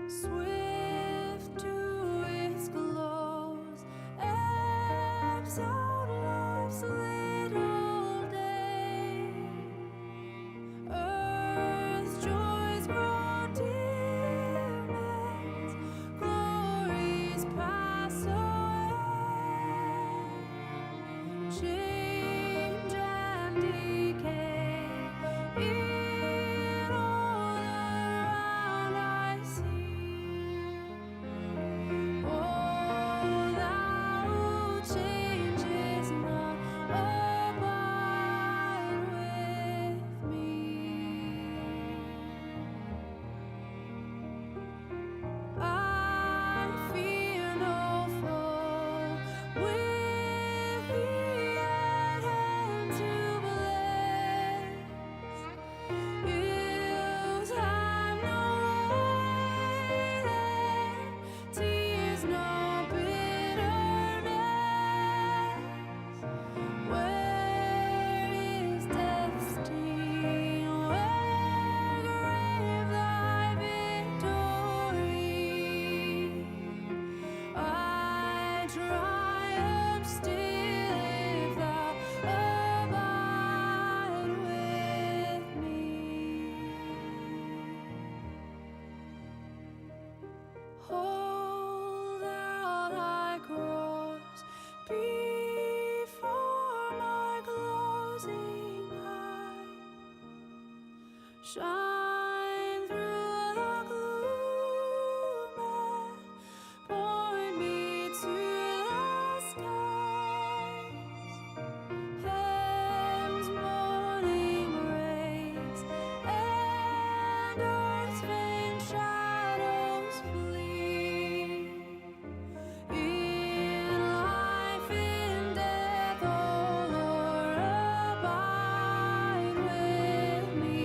Swift to its close, ebbs out life's little day. Earth's joys grow dim as glories pass away. Change and decay in all around I see. Oh, thou who changes not, abide with me. I fear no foe, with thee at hand to bless. Ills have no weight, and tears no bitterness. Where is death's sting? Where, grave, thy victory? I triumph still if thou abide with me. Hold out thy cross before my closing eye. Shine through the gloom and point me to the skies. Heaven's morning rays and earth's faint shadows flee. In life, in death, O Lord, abide with me.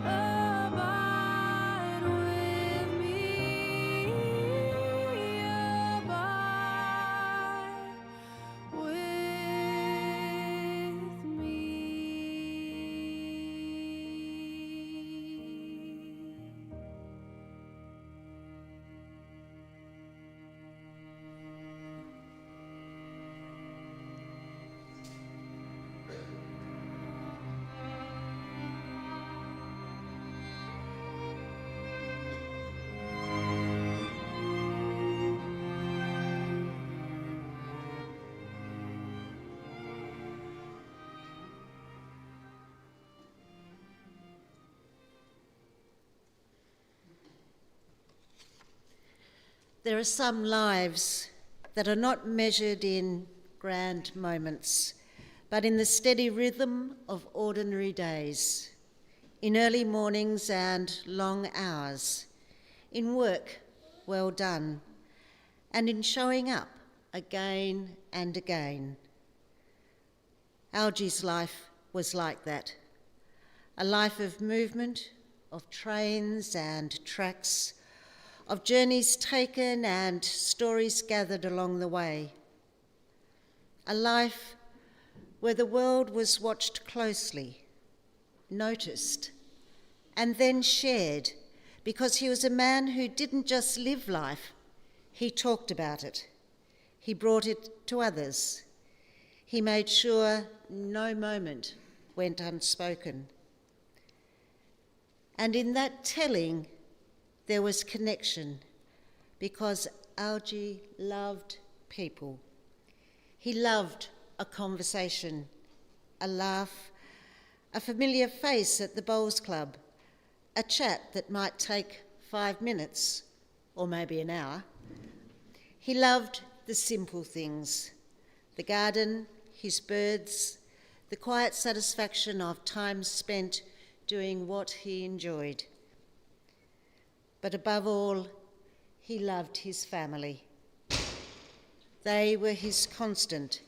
Abide with me. Abide with me. There are some lives that are not measured in grand moments, but in the steady rhythm of ordinary days, in early mornings and long hours, in work well done, and in showing up again and again. Algie's life was like that, a life of movement, of trains and tracks, of journeys taken and stories gathered along the way. A life where the world was watched closely, noticed, and then shared, because he was a man who didn't just live life, he talked about it. He brought it to others. He made sure no moment went unspoken. And in that telling, there was connection, because Algie loved people. He loved a conversation, a laugh, a familiar face at the bowls club, a chat that might take 5 minutes or maybe an hour. He loved the simple things, the garden, his birds, the quiet satisfaction of time spent doing what he enjoyed. But above all, he loved his family. They were his constant,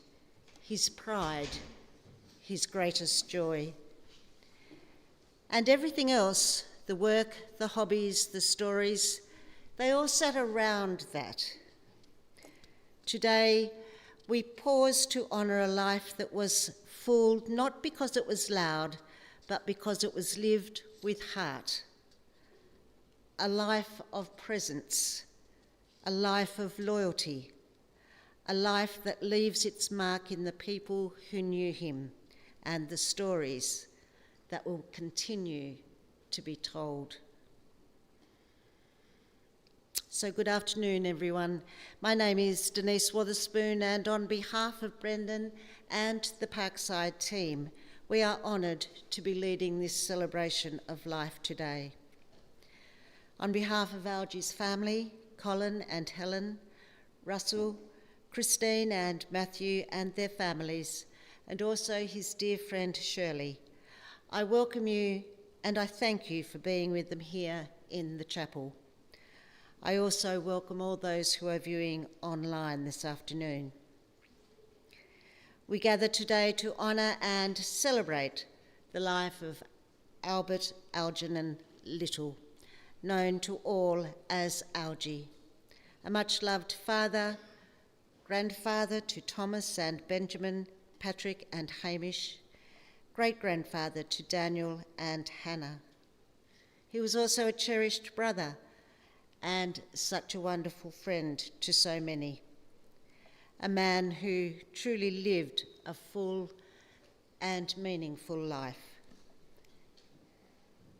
his pride, his greatest joy. And everything else, the work, the hobbies, the stories, they all sat around that. Today, we pause to honour a life that was full, not because it was loud, but because it was lived with heart. A life of presence, a life of loyalty, a life that leaves its mark in the people who knew him and the stories that will continue to be told. So good afternoon, everyone. My name is Denise Wotherspoon, and on behalf of Brendan and the Parkside team, we are honoured to be leading this celebration of life today. On behalf of Algie's family, Colin and Helen, Russell, Christine and Matthew and their families, and also his dear friend Shirley, I welcome you and I thank you for being with them here in the chapel. I also welcome all those who are viewing online this afternoon. We gather today to honour and celebrate the life of Albert Algernon Little, known to all as Algie, a much-loved father, grandfather to Thomas and Benjamin, Patrick and Hamish, great-grandfather to Daniel and Hannah. He was also a cherished brother and such a wonderful friend to so many. A man who truly lived a full and meaningful life.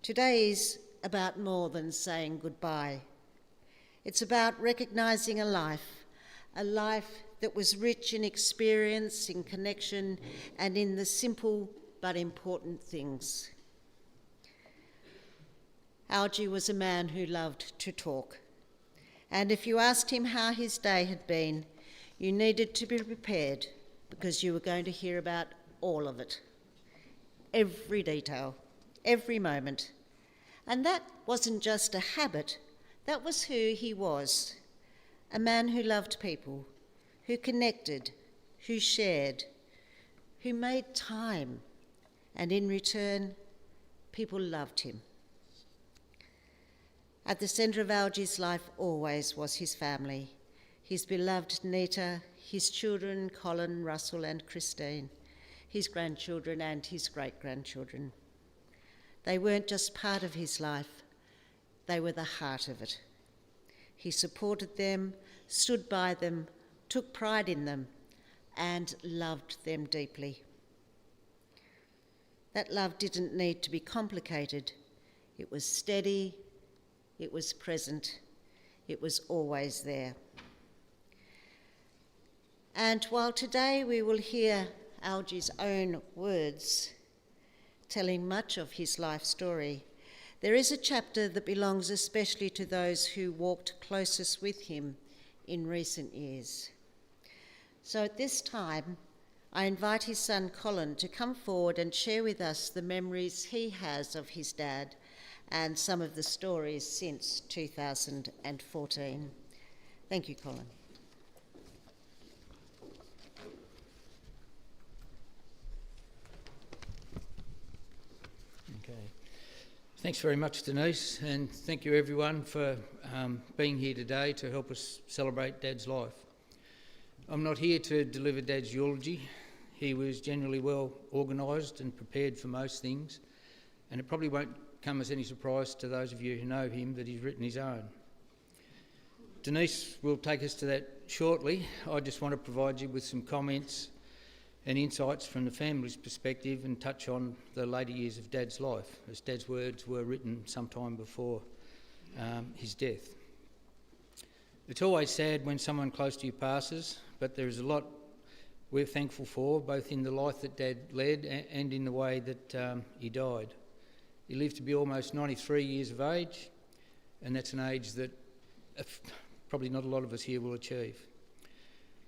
Today is about more than saying goodbye. It's about recognising a life that was rich in experience, in connection, and in the simple but important things. Algie was a man who loved to talk, and if you asked him how his day had been, you needed to be prepared because you were going to hear about all of it, every detail, every moment. And that wasn't just a habit, that was who he was, a man who loved people, who connected, who shared, who made time, and in return, people loved him. At the centre of Algie's life always was his family, his beloved Nita, his children, Colin, Russell and Christine, his grandchildren and his great-grandchildren. They weren't just part of his life, they were the heart of it. He supported them, stood by them, took pride in them, and loved them deeply. That love didn't need to be complicated. It was steady, it was present, it was always there. And while today we will hear Algie's own words, telling much of his life story, there is a chapter that belongs especially to those who walked closest with him in recent years. So at this time, I invite his son Colin to come forward and share with us the memories he has of his dad and some of the stories since 2014. Thank you, Colin. Thanks very much, Denise, and thank you everyone for being here today to help us celebrate Dad's life. I'm not here to deliver Dad's eulogy. He was generally well organised and prepared for most things, and it probably won't come as any surprise to those of you who know him that he's written his own. Denise will take us to that shortly. I just want to provide you with some comments and insights from the family's perspective and touch on the later years of Dad's life, as Dad's words were written sometime before his death. It's always sad when someone close to you passes, but there is a lot we're thankful for, both in the life that Dad led and in the way that he died. He lived to be almost 93 years of age, and that's an age that probably not a lot of us here will achieve.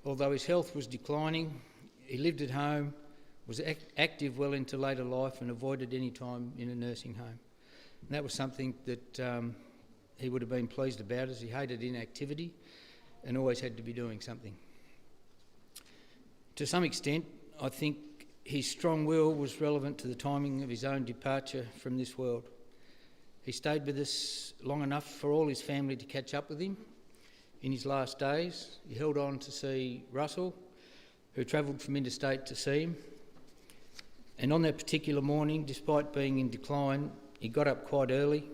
Although his health was declining, he lived at home, was active well into later life and avoided any time in a nursing home. And that was something that he would have been pleased about, as he hated inactivity and always had to be doing something. To some extent, I think his strong will was relevant to the timing of his own departure from this world. He stayed with us long enough for all his family to catch up with him. In his last days, he held on to see Russell, who travelled from interstate to see him. And on that particular morning, despite being in decline, he got up quite early,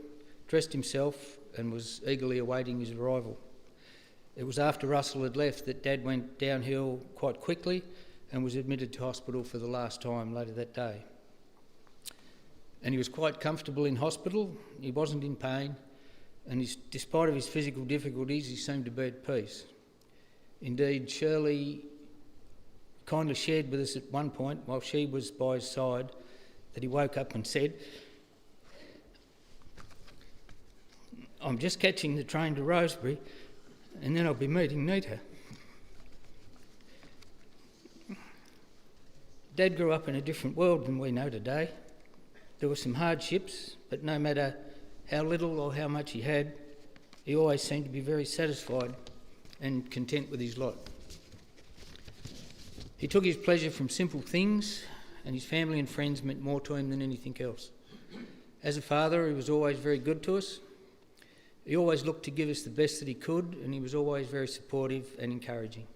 dressed himself, and was eagerly awaiting his arrival. It was after Russell had left that Dad went downhill quite quickly and was admitted to hospital for the last time later that day. And he was quite comfortable in hospital, he wasn't in pain, and despite of his physical difficulties, he seemed to be at peace. Indeed, Shirley kindly shared with us at one point, while she was by his side, that he woke up and said, "I'm just catching the train to Rosebery, and then I'll be meeting Nita." Dad grew up in a different world than we know today. There were some hardships, but no matter how little or how much he had, he always seemed to be very satisfied and content with his lot. He took his pleasure from simple things, and his family and friends meant more to him than anything else. As a father, he was always very good to us. He always looked to give us the best that he could, and he was always very supportive and encouraging.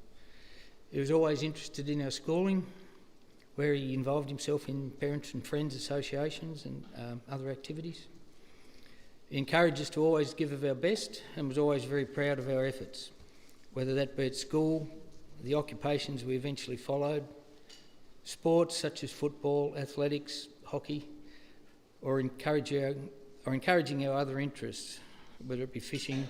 He was always interested in our schooling, where he involved himself in parents and friends associations and other activities. He encouraged us to always give of our best and was always very proud of our efforts, whether that be at school, the occupations we eventually followed, sports such as football, athletics, hockey, or encouraging our other interests, whether it be fishing,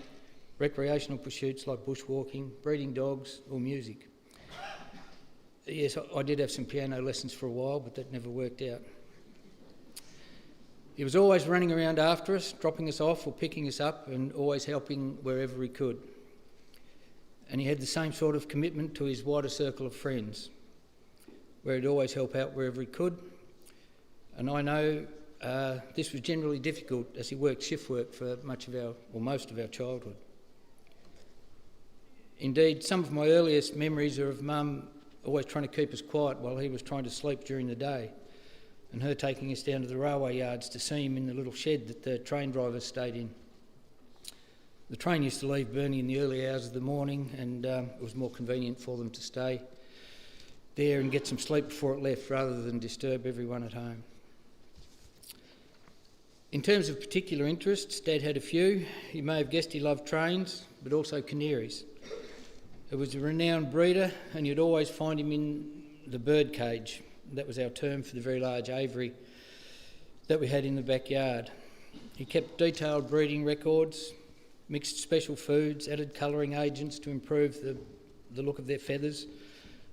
recreational pursuits like bushwalking, breeding dogs, or music. Yes, I did have some piano lessons for a while, but that never worked out. He was always running around after us, dropping us off or picking us up, and always helping wherever he could. And he had the same sort of commitment to his wider circle of friends, where he'd always help out wherever he could. And I know this was generally difficult as he worked shift work for most of our childhood. Indeed, some of my earliest memories are of Mum always trying to keep us quiet while he was trying to sleep during the day, and her taking us down to the railway yards to see him in the little shed that the train drivers stayed in. The train used to leave Burnie in the early hours of the morning, and it was more convenient for them to stay there and get some sleep before it left rather than disturb everyone at home. In terms of particular interests, Dad had a few. You may have guessed he loved trains, but also canaries. He was a renowned breeder, and you'd always find him in the bird cage. That was our term for the very large aviary that we had in the backyard. He kept detailed breeding records, mixed special foods, added colouring agents to improve the look of their feathers,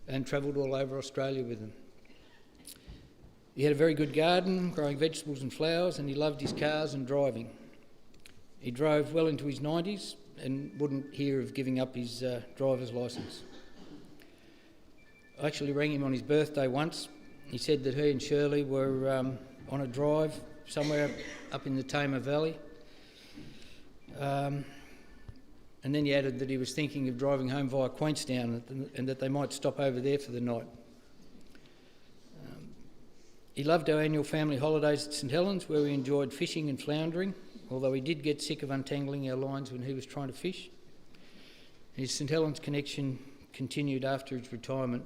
and travelled all over Australia with them. He had a very good garden, growing vegetables and flowers, and he loved his cars and driving. He drove well into his 90s and wouldn't hear of giving up his driver's licence. I actually rang him on his birthday once. He said that he and Shirley were on a drive somewhere up in the Tamar Valley. And then he added that he was thinking of driving home via Queenstown and that they might stop over there for the night. He loved our annual family holidays at St Helens, where we enjoyed fishing and floundering, although he did get sick of untangling our lines when he was trying to fish. His St Helens connection continued after his retirement,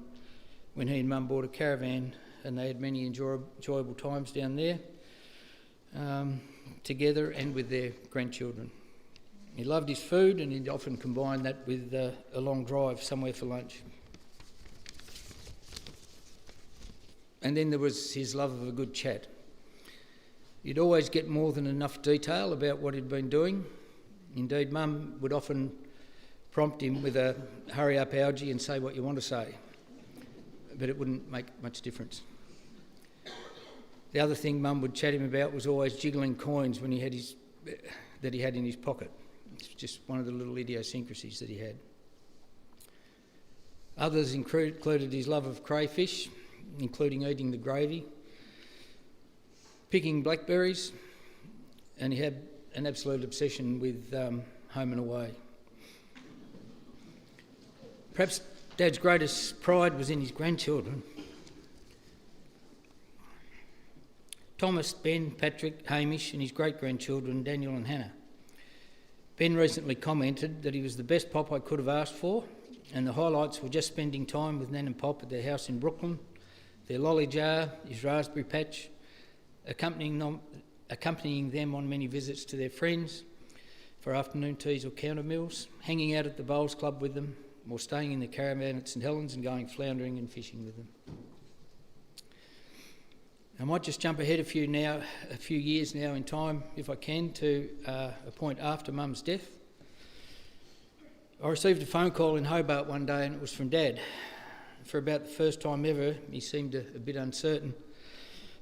when he and Mum bought a caravan, and they had many enjoyable times down there together and with their grandchildren. He loved his food, and he'd often combine that with a long drive somewhere for lunch. And then there was his love of a good chat. He'd always get more than enough detail about what he'd been doing. Indeed, Mum would often prompt him with a "hurry up, Algie, and say what you want to say," but it wouldn't make much difference. The other thing Mum would chat him about was always jiggling coins when he had that he had in his pocket. It's just one of the little idiosyncrasies that he had. Others included his love of crayfish. including eating the gravy, picking blackberries, and he had an absolute obsession with home and away. Perhaps Dad's greatest pride was in his grandchildren. Thomas, Ben, Patrick, Hamish and his great-grandchildren Daniel and Hannah. Ben recently commented that he was the best pop I could have asked for, and the highlights were just spending time with Nan and Pop at their house in Brooklyn, their lolly jar, his raspberry patch, accompanying them on many visits to their friends for afternoon teas or counter meals, hanging out at the bowls club with them, or staying in the caravan at St Helens and going floundering and fishing with them. I might just jump ahead a few years now in time, if I can, to a point after Mum's death. I received a phone call in Hobart one day and it was from Dad. For about the first time ever, he seemed a bit uncertain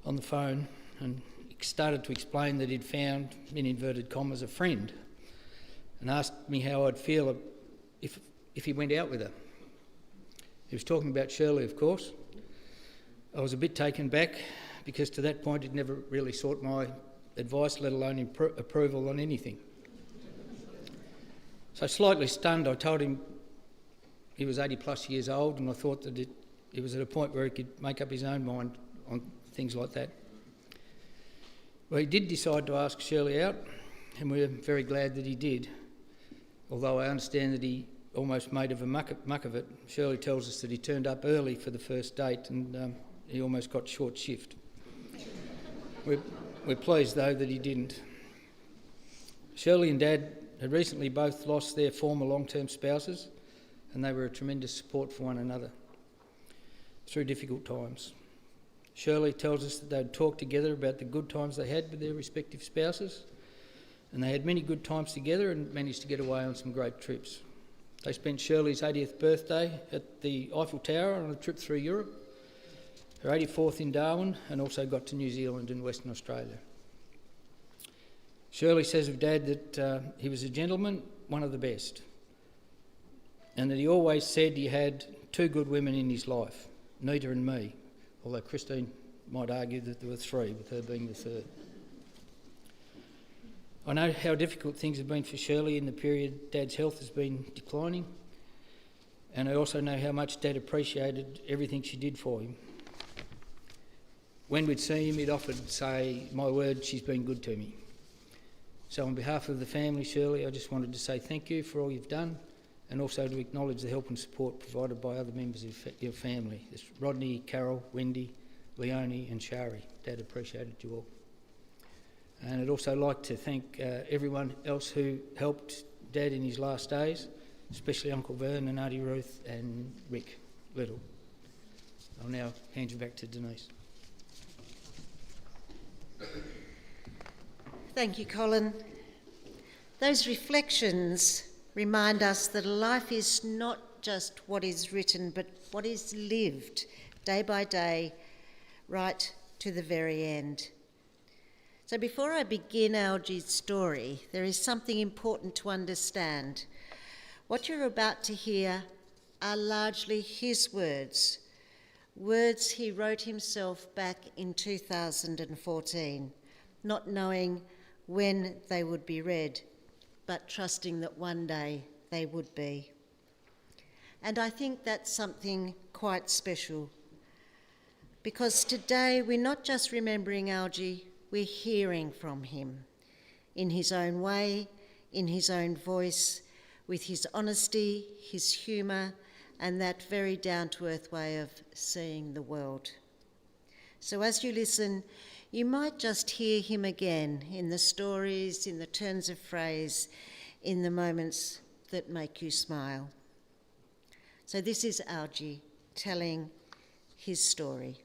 on the phone and started to explain that he'd found, in inverted commas, a friend, and asked me how I'd feel if he went out with her. He was talking about Shirley, of course. I was a bit taken back because to that point he'd never really sought my advice, let alone approval on anything. So slightly stunned, I told him he was 80 plus years old and I thought that he was at a point where he could make up his own mind on things like that. Well, he did decide to ask Shirley out and we're very glad that he did, although I understand that he almost made a muck of it. Shirley tells us that he turned up early for the first date and he almost got short shift. We're pleased though that he didn't. Shirley and Dad had recently both lost their former long-term spouses and they were a tremendous support for one another through difficult times. Shirley tells us that they'd talk together about the good times they had with their respective spouses, and they had many good times together and managed to get away on some great trips. They spent Shirley's 80th birthday at the Eiffel Tower on a trip through Europe, her 84th in Darwin, and also got to New Zealand and Western Australia. Shirley says of Dad that he was a gentleman, one of the best, and that he always said he had two good women in his life, Nita and me, although Christine might argue that there were three, with her being the third. I know how difficult things have been for Shirley in the period Dad's health has been declining, and I also know how much Dad appreciated everything she did for him. When we'd see him, he'd often say, "My word, she's been good to me." So on behalf of the family, Shirley, I just wanted to say thank you for all you've done, and also to acknowledge the help and support provided by other members of your family. It's Rodney, Carol, Wendy, Leonie and Shari. Dad appreciated you all. And I'd also like to thank everyone else who helped Dad in his last days, especially Uncle Vern and Auntie Ruth and Rick Little. I'll now hand you back to Denise. Thank you, Colin. Those reflections remind us that life is not just what is written, but what is lived day by day, right to the very end. So before I begin Algie's story, there is something important to understand. What you're about to hear are largely his words, words he wrote himself back in 2014, not knowing when they would be read, but trusting that one day they would be. And I think that's something quite special, because today we're not just remembering Algie, we're hearing from him in his own way, in his own voice, with his honesty, his humour, and that very down-to-earth way of seeing the world. So as you listen, you might just hear him again in the stories, in the turns of phrase, in the moments that make you smile. So this is Algie telling his story.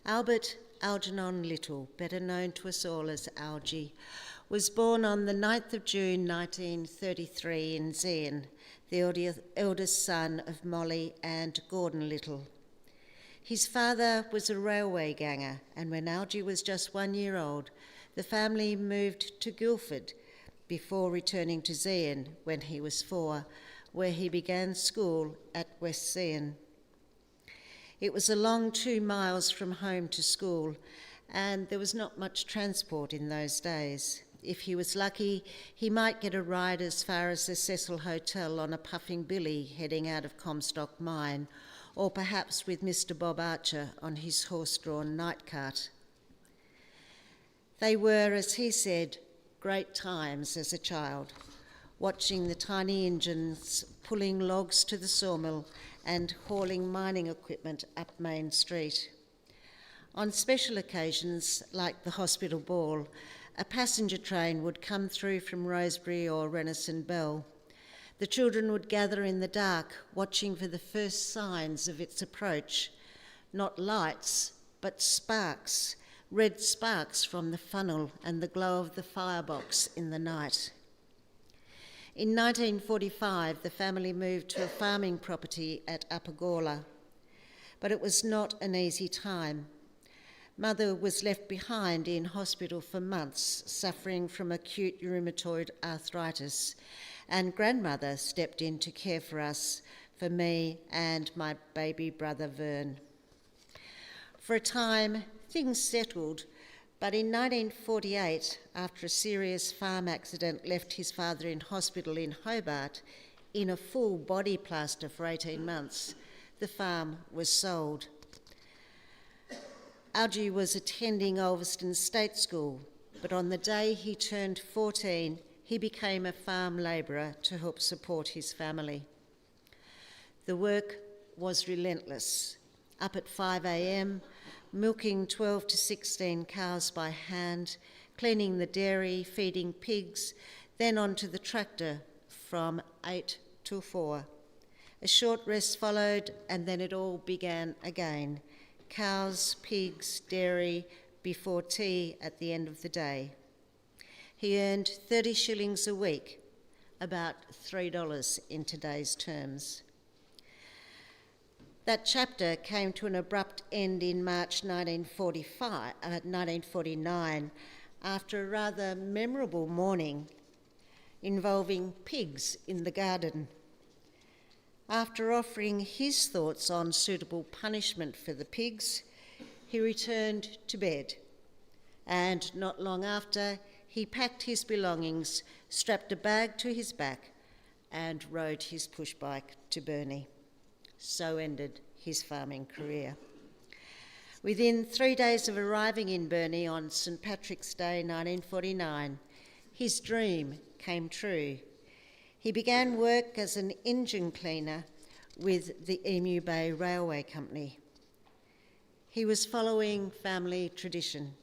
Albert Algernon Little, better known to us all as Algie, was born on the 9th of June 1933 in Zeehan, the eldest son of Molly and Gordon Little. His father was a railway ganger, and when Algie was just 1 year old, the family moved to Guildford before returning to Zeehan when he was 4, where he began school at West Zeehan. It was a long 2 miles from home to school, and there was not much transport in those days. If he was lucky, he might get a ride as far as the Cecil Hotel on a puffing billy heading out of Comstock Mine, or perhaps with Mr. Bob Archer on his horse-drawn night cart. They were, as he said, great times as a child, watching the tiny engines pulling logs to the sawmill and hauling mining equipment up Main Street. On special occasions, like the hospital ball, a passenger train would come through from Rosebery or Renison Bell. The children would gather in the dark, watching for the first signs of its approach. Not lights, but sparks, red sparks from the funnel and the glow of the firebox in the night. In 1945, the family moved to a farming property at Upper Gawler, but it was not an easy time. Mother was left behind in hospital for months, suffering from acute rheumatoid arthritis, and grandmother stepped in to care for us, for me and my baby brother Vern. For a time, things settled, but in 1948, after a serious farm accident left his father in hospital in Hobart in a full body plaster for 18 months, the farm was sold. Algie was attending Ulverston State School, but on the day he turned 14, he became a farm labourer to help support his family. The work was relentless. Up at 5 a.m, milking 12 to 16 cows by hand, cleaning the dairy, feeding pigs, then onto the tractor from 8 till 4. A short rest followed, and then it all began again. Cows, pigs, dairy, before tea at the end of the day. He earned 30 shillings a week, about $3 in today's terms. That chapter came to an abrupt end in March 1949 after a rather memorable morning involving pigs in the garden. After offering his thoughts on suitable punishment for the pigs, he returned to bed, and not long after, he packed his belongings, strapped a bag to his back, and rode his pushbike to Burnie. So ended his farming career. Within 3 days of arriving in Burnie on St. Patrick's Day 1949, his dream came true. He began work as an engine cleaner with the Emu Bay Railway Company. He was following family tradition.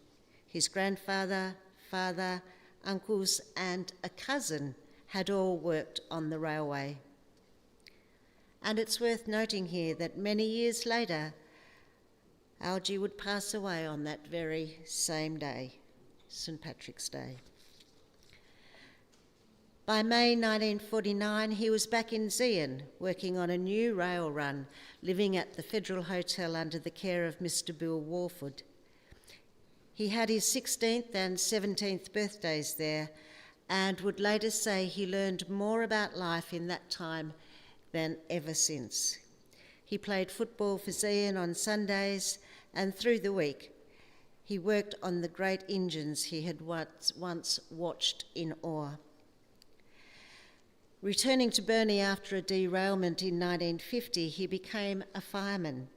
His grandfather, father, uncles, and a cousin had all worked on the railway. And it's worth noting here that many years later, Algie would pass away on that very same day, St. Patrick's Day. By May 1949, he was back in Zeehan, working on a new rail run, living at the Federal Hotel under the care of Mr. Bill Warford. He had his 16th and 17th birthdays there, and would later say he learned more about life in that time than ever since. He played football for Zeehan on Sundays, and through the week, he worked on the great engines he had once watched in awe. Returning to Burnie after a derailment in 1950, he became a fireman.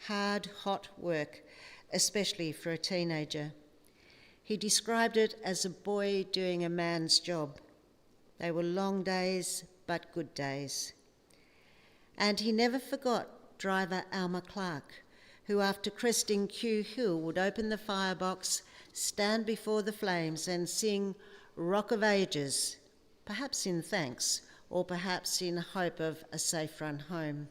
Hard, hot work, especially for a teenager. He described it as a boy doing a man's job. They were long days, but good days. And he never forgot driver Alma Clark, who after cresting Kew Hill would open the firebox, stand before the flames and sing Rock of Ages, perhaps in thanks, or perhaps in hope of a safe run home.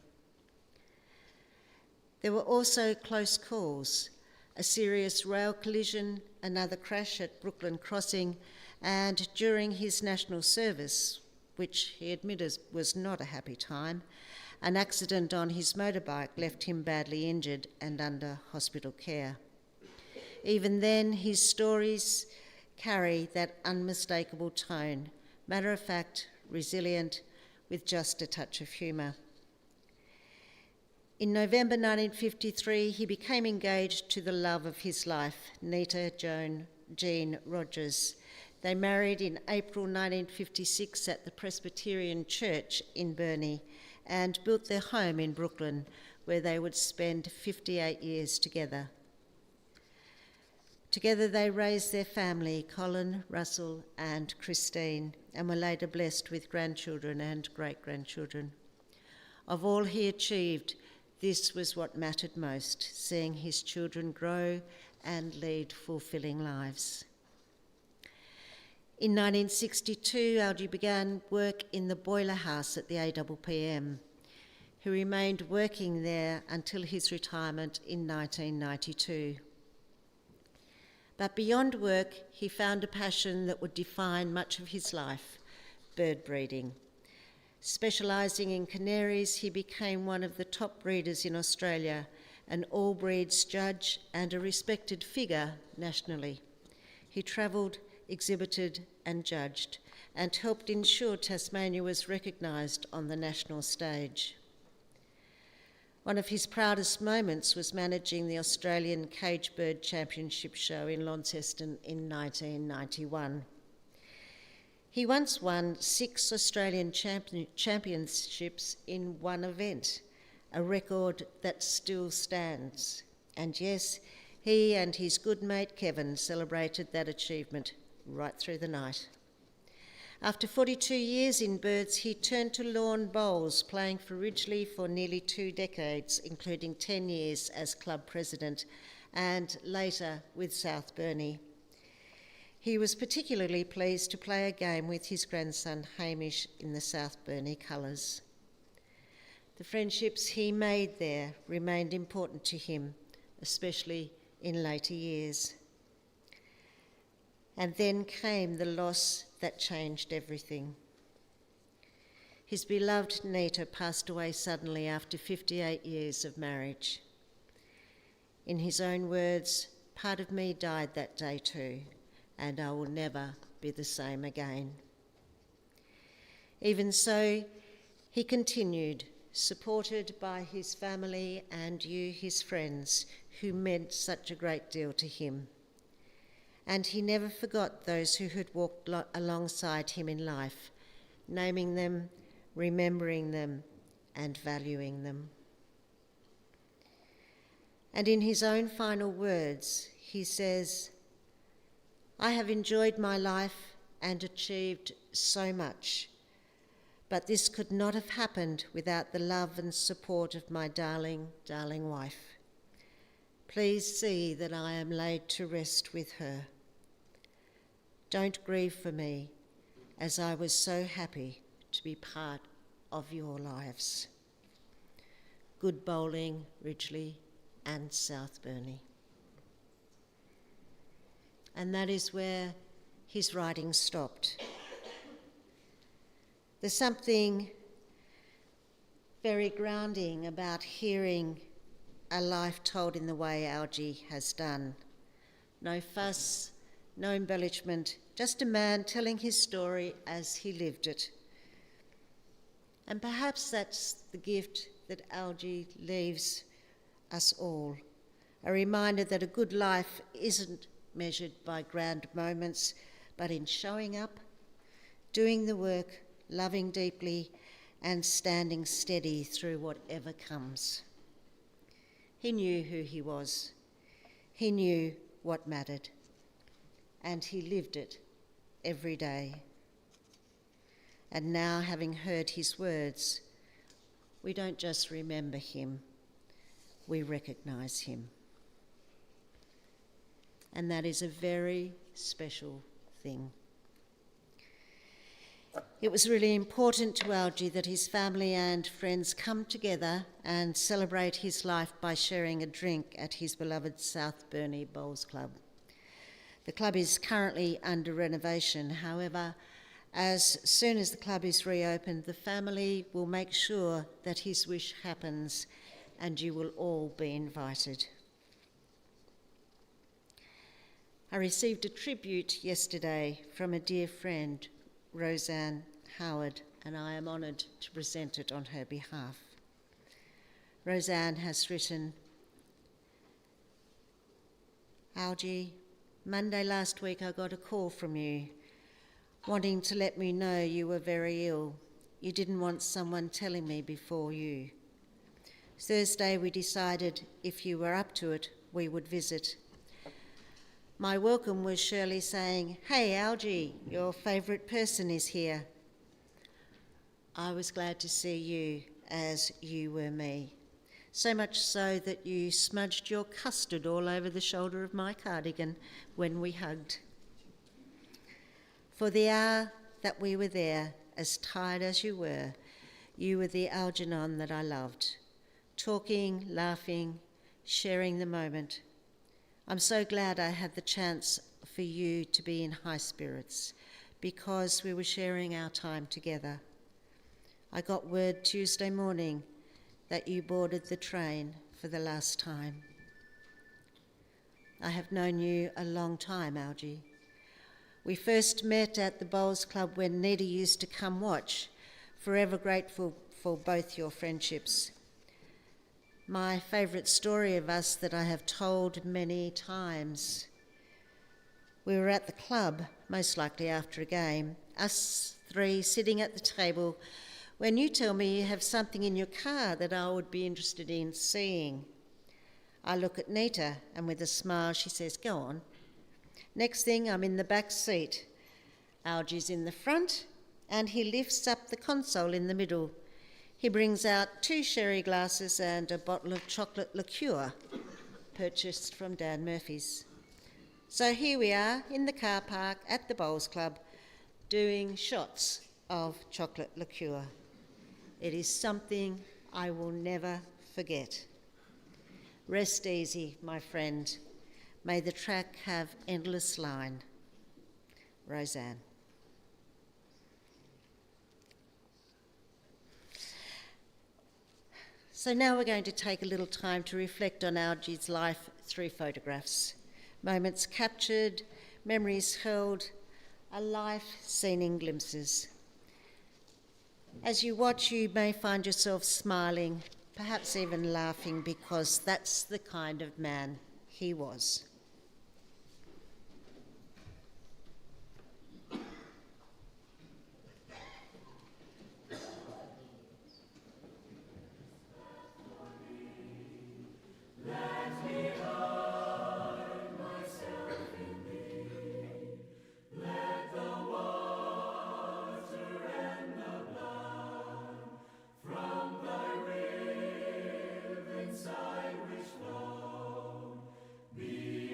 There were also close calls, a serious rail collision, another crash at Brooklyn Crossing, and during his national service, which he admitted was not a happy time, an accident on his motorbike left him badly injured and under hospital care. Even then, his stories carry that unmistakable tone, matter of fact, resilient, with just a touch of humour. In November 1953, he became engaged to the love of his life, Nita Jean Rogers. They married in April 1956 at the Presbyterian Church in Burnie and built their home in Brooklyn, where they would spend 58 years together. Together they raised their family, Colin, Russell and Christine, and were later blessed with grandchildren and great-grandchildren. Of all he achieved, this was what mattered most, seeing his children grow and lead fulfilling lives. In 1962, Algie began work in the boiler house at the APPM. He remained working there until his retirement in 1992. But beyond work, he found a passion that would define much of his life, bird breeding. Specialising in canaries, he became one of the top breeders in Australia, an all-breeds judge and a respected figure nationally. He travelled, exhibited and judged, and helped ensure Tasmania was recognised on the national stage. One of his proudest moments was managing the Australian Cage Bird Championship show in Launceston in 1991. He once won 6 Australian championships in one event, a record that still stands. And yes, he and his good mate Kevin celebrated that achievement right through the night. After 42 years in birds, he turned to lawn bowls, playing for Ridgely for nearly 2 decades, including 10 years as club president, and later with South Burnie. He was particularly pleased to play a game with his grandson Hamish in the South Burnie colours. The friendships he made there remained important to him, especially in later years. And then came the loss that changed everything. His beloved Nita passed away suddenly after 58 years of marriage. In his own words, "Part of me died that day too, and I will never be the same again." Even so, he continued, supported by his family and you, his friends, who meant such a great deal to him. And he never forgot those who had walked alongside him in life, naming them, remembering them, and valuing them. And in his own final words, he says, "I have enjoyed my life and achieved so much, but this could not have happened without the love and support of my darling, darling wife. Please see that I am laid to rest with her. Don't grieve for me, as I was so happy to be part of your lives." Good bowling, Ridgely and South Burnie. And that is where his writing stopped. There's something very grounding about hearing a life told in the way Algie has done. No fuss, no embellishment, just a man telling his story as he lived it. And perhaps that's the gift that Algie leaves us all, a reminder that a good life isn't measured by grand moments, but in showing up, doing the work, loving deeply, and standing steady through whatever comes. He knew who he was. He knew what mattered. And he lived it every day. And now, having heard his words, we don't just remember him, we recognise him. And that is a very special thing. It was really important to Algie that his family and friends come together and celebrate his life by sharing a drink at his beloved South Burnie Bowls Club. The club is currently under renovation. However, as soon as the club is reopened, the family will make sure that his wish happens and you will all be invited. I received a tribute yesterday from a dear friend, Roseanne Howard, and I am honoured to present it on her behalf. Roseanne has written, Algie, Monday last week I got a call from you wanting to let me know you were very ill. You didn't want someone telling me before you. Thursday we decided if you were up to it, we would visit. My welcome was Shirley saying, "Hey Algie, your favourite person is here." I was glad to see you as you were me. So much so that you smudged your custard all over the shoulder of my cardigan when we hugged. For the hour that we were there, as tired as you were the Algernon that I loved. Talking, laughing, sharing the moment. I'm so glad I had the chance for you to be in high spirits because we were sharing our time together. I got word Tuesday morning that you boarded the train for the last time. I have known you a long time, Algie. We first met at the Bowls Club when Nita used to come watch, forever grateful for both your friendships. My favourite story of us that I have told many times. We were at the club, most likely after a game, us three sitting at the table when you tell me you have something in your car that I would be interested in seeing. I look at Nita and with a smile she says, "Go on." Next thing I'm in the back seat. Algie's in the front and he lifts up the console in the middle. He brings out 2 sherry glasses and a bottle of chocolate liqueur purchased from Dan Murphy's. So here we are in the car park at the Bowls Club doing shots of chocolate liqueur. It is something I will never forget. Rest easy, my friend. May the track have endless line. Roseanne. So now we're going to take a little time to reflect on Algie's life through photographs. Moments captured, memories held, a life seen in glimpses. As you watch, you may find yourself smiling, perhaps even laughing, because that's the kind of man he was. Be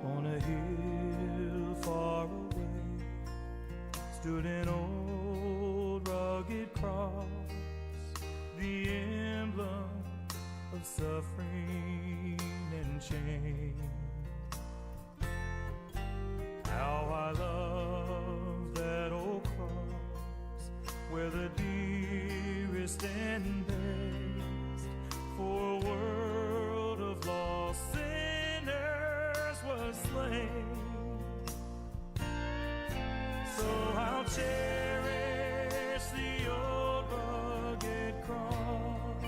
On a hill far away stood an old rugged cross, the emblem of suffering and shame. How I love that old cross, where the dearest and best for a world of lost sinners was slain. So I'll cherish the old rugged cross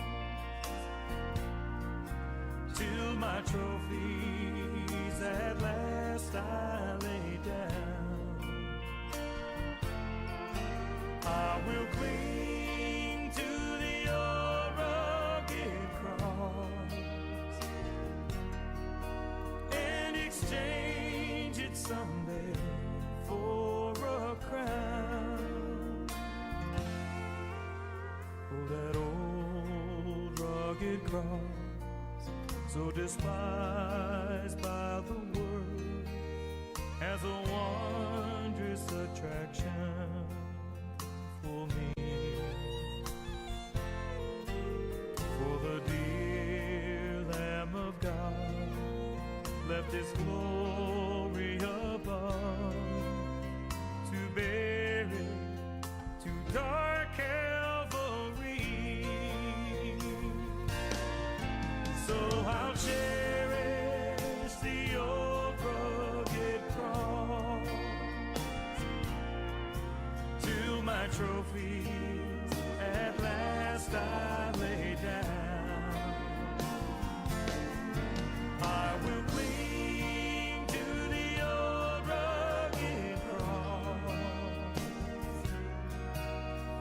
till my trophies at last I lay down. I will cling to the old rugged cross and exchange it someday for a crown. Oh, that old rugged cross, so despised by the world, has a wondrous attraction for me. For the dear Lamb of God left His glory above to bear it to dark Calvary. So I'll cherish the old rugged cross till my trophies at last I lay down. I will cling to the old rugged cross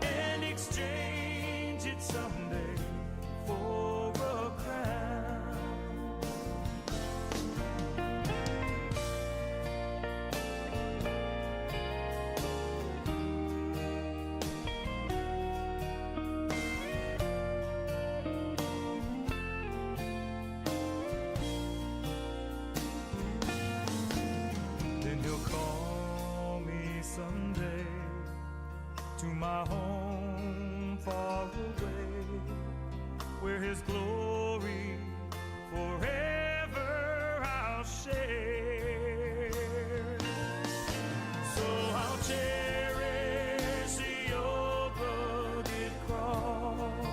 and exchange it someday for a crown. Then He'll call me someday to my home far away, where His glory forever I'll share. So I'll cherish the old rugged cross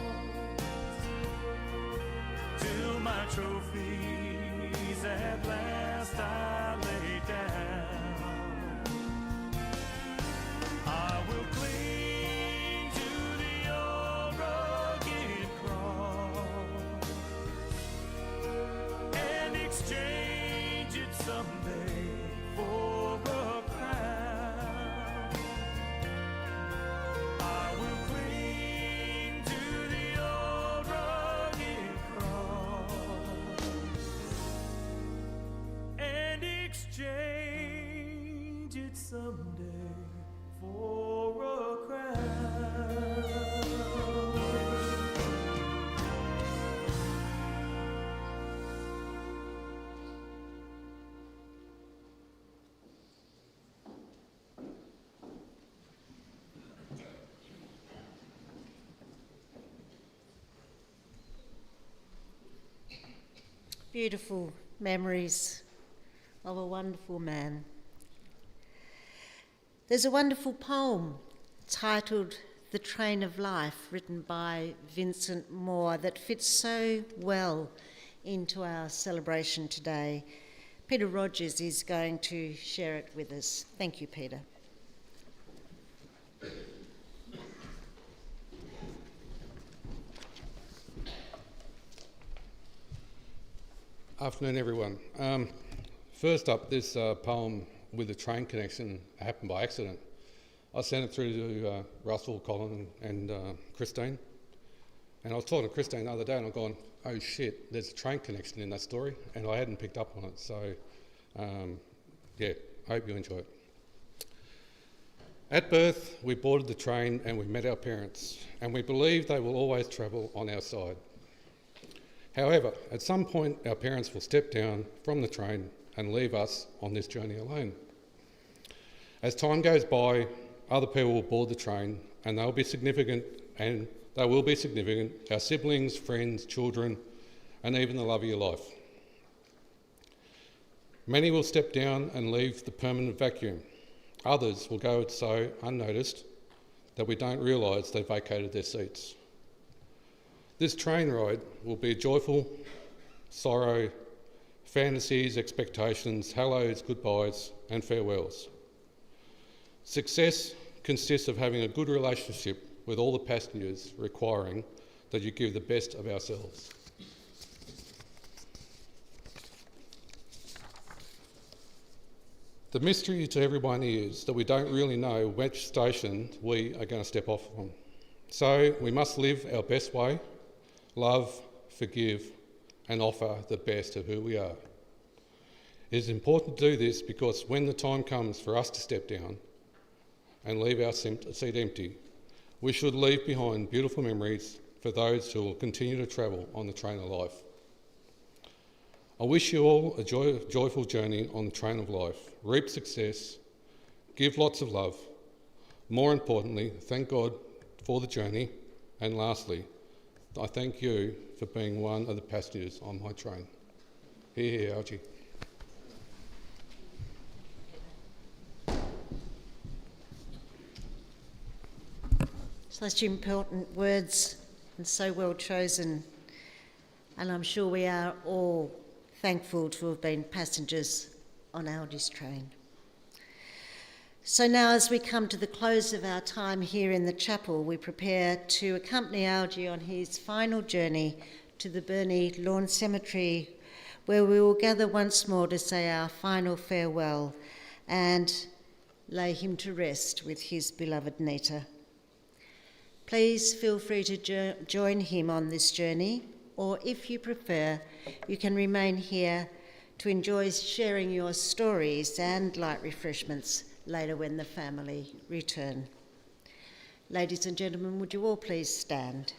till my trophies at last I lay down. I will cling to the old rugged cross and exchange it someday for a crown. I will cling to the old rugged cross and exchange it someday for a crown. Beautiful memories of a wonderful man. There's a wonderful poem titled The Train of Life, written by Vincent Moore, that fits so well into our celebration today. Peter Rogers is going to share it with us. Thank you, Peter. Afternoon, everyone. First up, this poem with the train connection happened by accident. I sent it through to Russell, Colin and Christine. And I was talking to Christine the other day and I'm going, oh shit, there's a train connection in that story, and I hadn't picked up on it. So, yeah, I hope you enjoy it. At birth, we boarded the train and we met our parents, and we believed they will always travel on our side. However, at some point, our parents will step down from the train and leave us on this journey alone. As time goes by, other people will board the train, and they'll be significant, our siblings, friends, children, and even the love of your life. Many will step down and leave the permanent vacuum. Others will go so unnoticed that we don't realise they vacated their seats. This train ride will be joyful, sorrow, fantasies, expectations, hellos, goodbyes, and farewells. Success consists of having a good relationship with all the passengers, requiring that you give the best of ourselves. The mystery to everyone is that we don't really know which station we are going to step off on. So we must live our best way, love, forgive, and offer the best of who we are. It is important to do this because when the time comes for us to step down and leave our seat empty, we should leave behind beautiful memories for those who will continue to travel on the train of life. I wish you all a joyful journey on the train of life. Reap success, give lots of love. More importantly, thank God for the journey. And lastly, I thank you for being one of the passengers on my train. Hear, hear, Algie. Such important words and so well chosen. And I'm sure we are all thankful to have been passengers on Algie's train. So now, as we come to the close of our time here in the chapel, we prepare to accompany Algie on his final journey to the Burney Lawn Cemetery, where we will gather once more to say our final farewell and lay him to rest with his beloved Nita. Please feel free to join him on this journey, or if you prefer, you can remain here to enjoy sharing your stories and light refreshments later when the family return. Ladies and gentlemen, would you all please stand?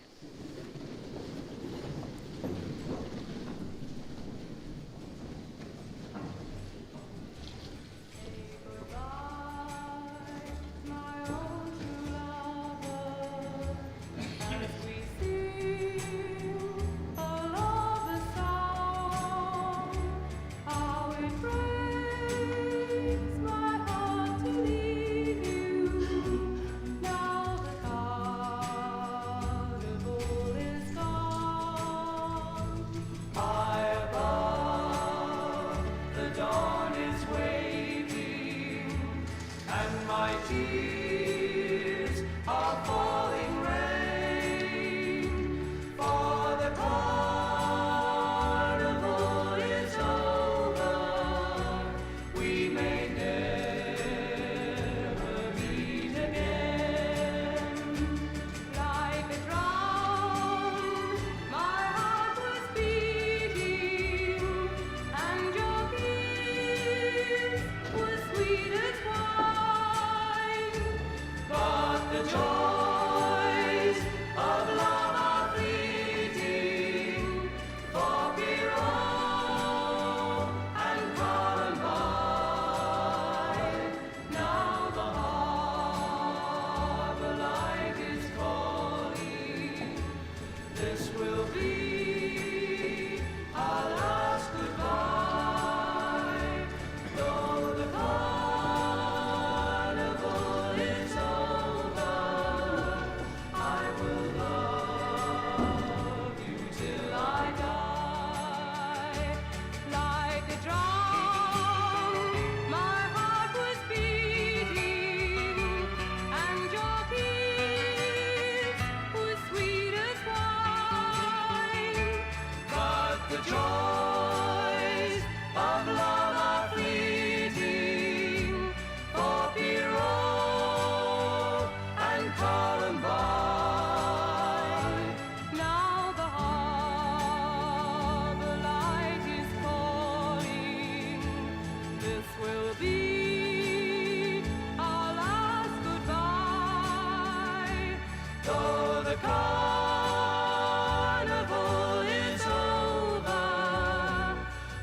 Carnival is over.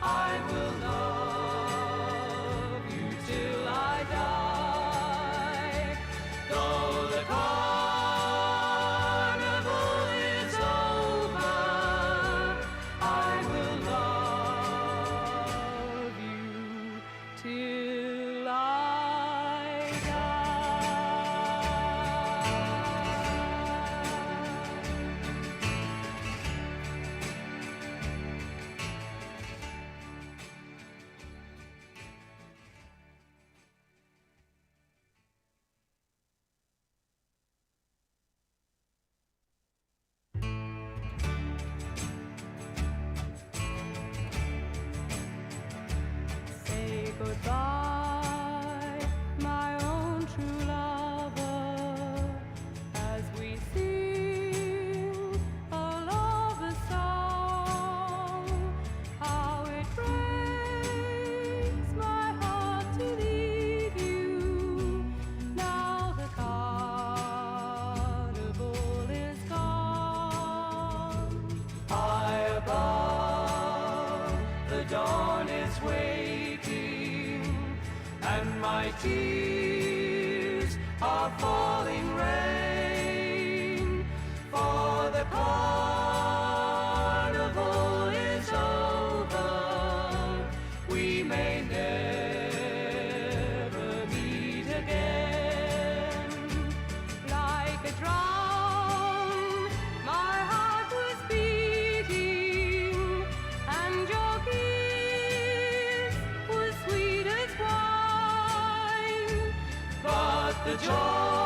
I will love till I die. Say goodbye, my own true lover, as we sing a lover's song. How it breaks my heart to leave you, now the carnival is gone. High above, the dawn is waiting, and my tears are falling rain, for the carnival is over. We may never meet again. Like a drum, my heart was beating, and your kiss was sweet as wine. But the joy